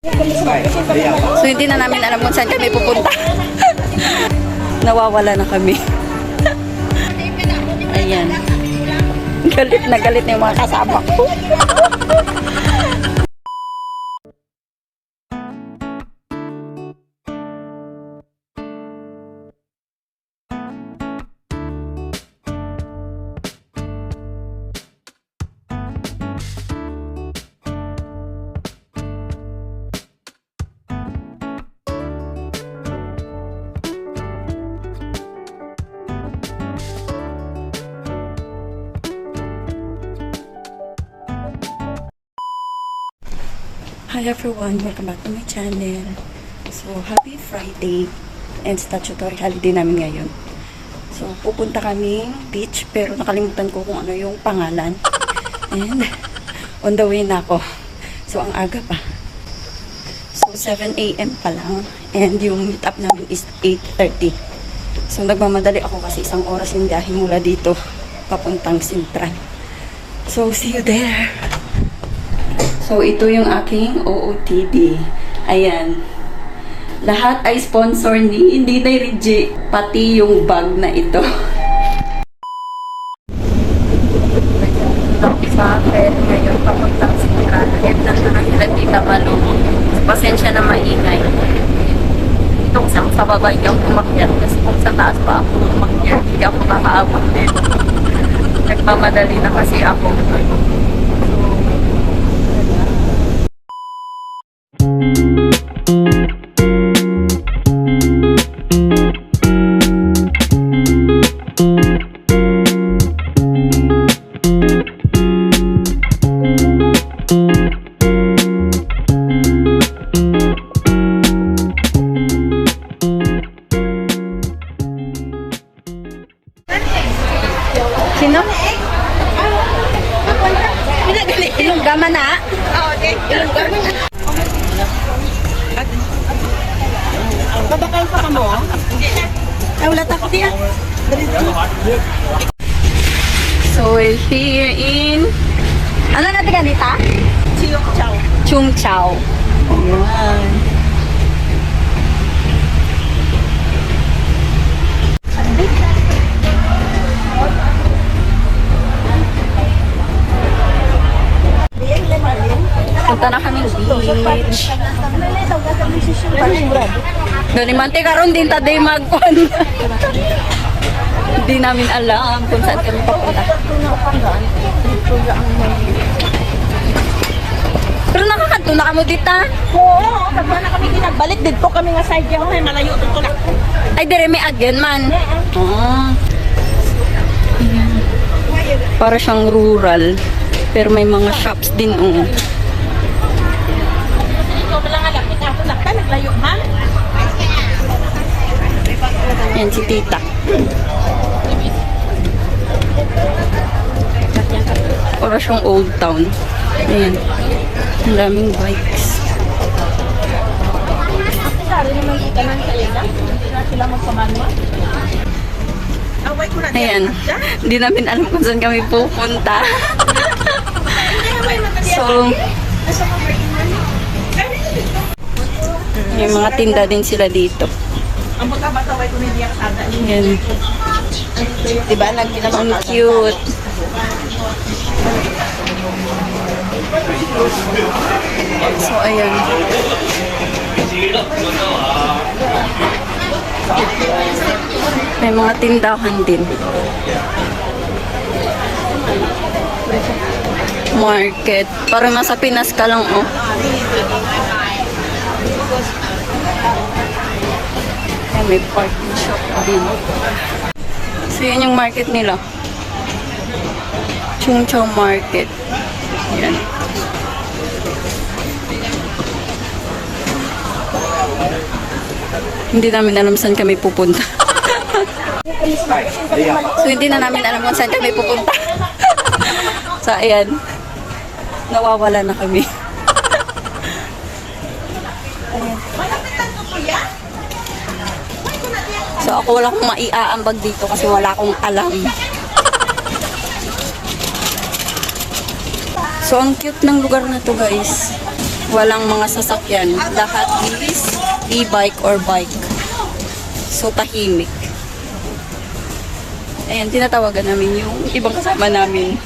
So hindi na namin alam kung saan kami pupunta. Nawawala na kami. Ayan. Galit na yung mga kasama ko. Hi everyone, welcome back to my channel. So, happy Friday and statutory holiday namin ngayon. So, pupunta kami beach pero nakalimutan ko kung ano yung pangalan. And, on the way na ako. So, ang aga pa. So, 7 AM pa lang. And yung meet up namin is 8:30. So, nagmamadali ako kasi isang oras yung biyahe mula dito papuntang Sintral. So, see you there! So, ito yung aking OOTD. Ayan. Lahat ay sponsor ni Inday Reggie. Pati yung bag na ito. Sa akin, ngayon papuntang Sintral. Head na siya ng Tita Malu. Pasensya na maingay. Ito sa baba, hindi ako umakyat. Kasi kung sa taas pa ako umakyat, hindi ako makaabot din. Nagmamadali na kasi ako. Sino? Ilong gama na? Oo, okay. Ilong gama na. Babakal pa ka mo? Ay, wala takot yan. So, we're here in... Ano natin ganita? Chung Chow. Chung Chow. Ayan. Punta na kami beach. Galimante karon din taday magpon. Hindi namin alam kung saan kami papunta. Pero nakakadto na kamo dita. Oo, pagka na kami ginagbalik dito kami nga side yung may malayo dito na. Ay dire may agyan man. Oh. Para siyang rural. Pero may mga shops din oh. Ikaw pala nga lapit ako nakta naglayo man. Yan si tita. Para siyang old town. Ayan. Ang daming bikes. Sari naman kita nang sa ila. Hindi na sila magpamanwa. Away ko na. Ayan. Hindi namin alam kung saan kami pupunta. So, may mga tinda din sila dito. Ang bata-bata way ko hindi kasada. Ayan. Diba nagkinamang Ang cute. So, ayan. May mga tindahan din. Market. Parang nasa Pinas ka lang, oh. Ayan, may parking shop din. So, yan yung market nila. Chung Chow Market. Yan. Hindi namin alam saan kami pupunta. So, hindi na namin alam kung saan kami pupunta. So, ayan. Nawawala na kami. So, ako wala akong maiaambag dito kasi wala akong alam. So, ang cute ng lugar na to, guys. walang mga sasakyan. Lahat is e-bike or bike. So, tahimik. Ayan, tinatawagan namin yung ibang kasama namin.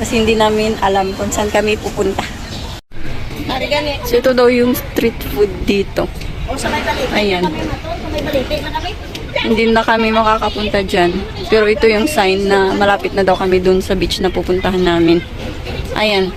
Kasi hindi namin alam kung saan kami pupunta. So, ito daw yung street food dito. Ayan. Hindi na kami makakapunta dyan. Pero ito yung sign na malapit na daw kami dun sa beach na pupuntahan namin. Ayan.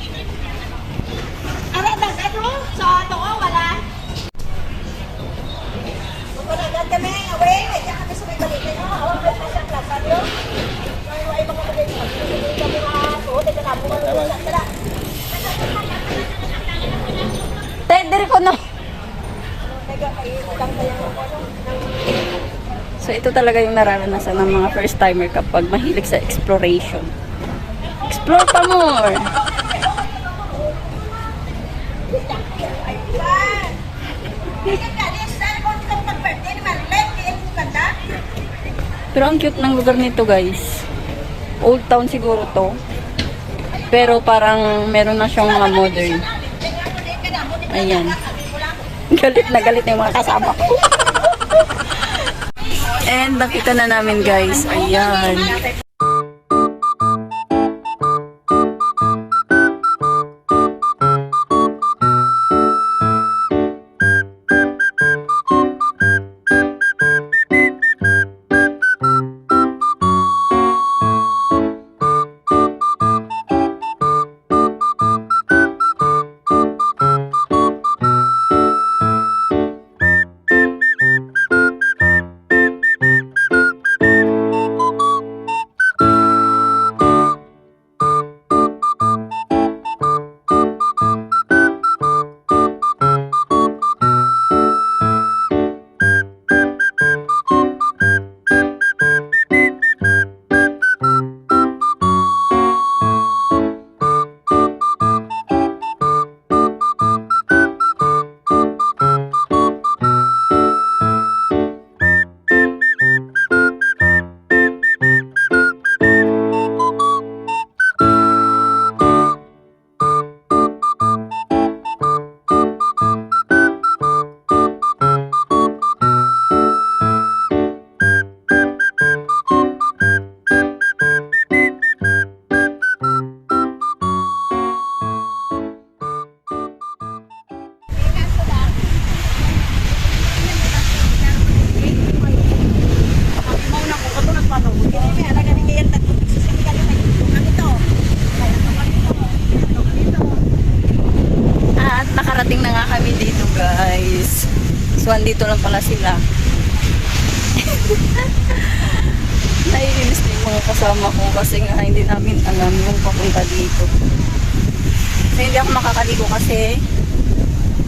Tender ko na. So, ito talaga yung nararanasan ng mga first timer kapag mahilig sa exploration. Explore pa more! Pero ang cute ng lugar nito, guys. Old town siguro to. Pero parang meron na siyang mga modern. Ayan. Galit na yung mga kasama ko. And nakita na namin, guys. Ayan. At nakarating na nga kami dito, guys. So, andito lang pala sila. Naiinis na yung mga kasama ko kasi nga hindi namin alam yung papunta dito. So, hindi ako makakaligo kasi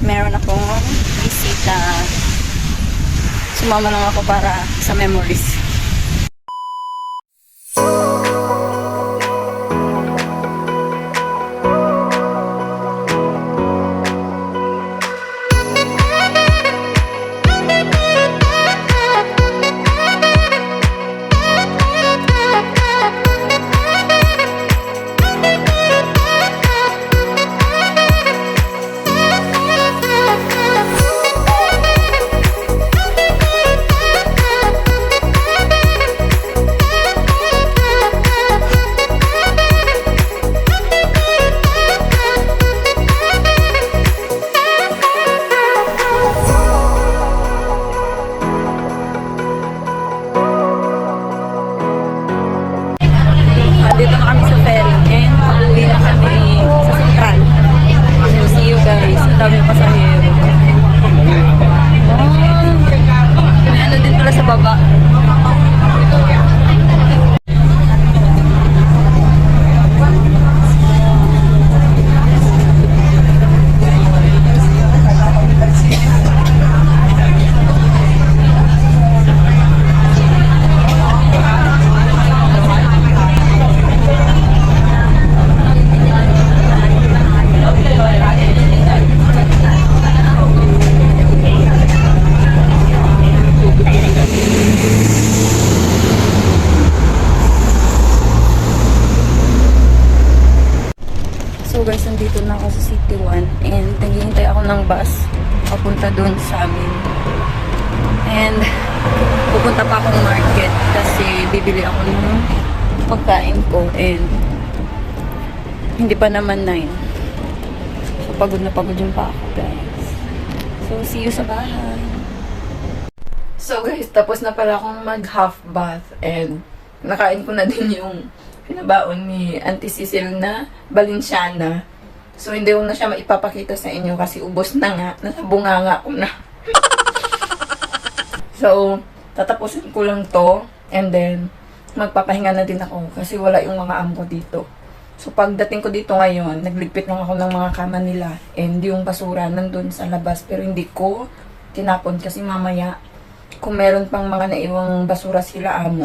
meron akong bisita. Sumama lang ako para sa memories. papunta dun sa amin. And pupunta pa akong market kasi bibili ako ng pagkain ko and hindi pa naman 9. So pagod na pa ako, guys. So see you sa bahay. So guys, tapos na pala akong mag half bath and nakain ko na din yung pinabaon ni Auntie Cecil na Balenciana. So hindi ko na siya maipapakita sa inyo kasi ubos na nga, nasa bunganga ko na. So tatapusin ko lang to and then magpapahinga na din ako kasi wala yung mga amo dito. So pagdating ko dito ngayon, nagligpit lang ako ng mga kama nila and yung basura nandun sa labas pero hindi ko tinapon kasi mamaya kung meron pang mga naiwang basura sila amo,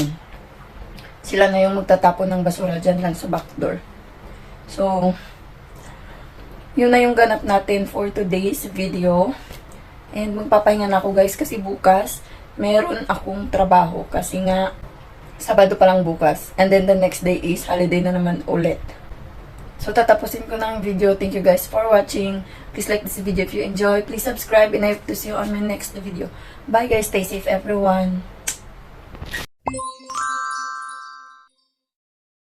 sila na yung magtatapon ng basura dyan lang sa back door. So, yun na yung ganap natin for today's video. And magpapahinga na ako guys kasi bukas meron akong trabaho kasi nga Sabado pa lang bukas. And then the next day is holiday na naman ulit. So, tatapusin ko na ang video. Thank you guys for watching. Please like this video if you enjoy. Please subscribe and I hope to see you on my next video. Bye guys. Stay safe everyone.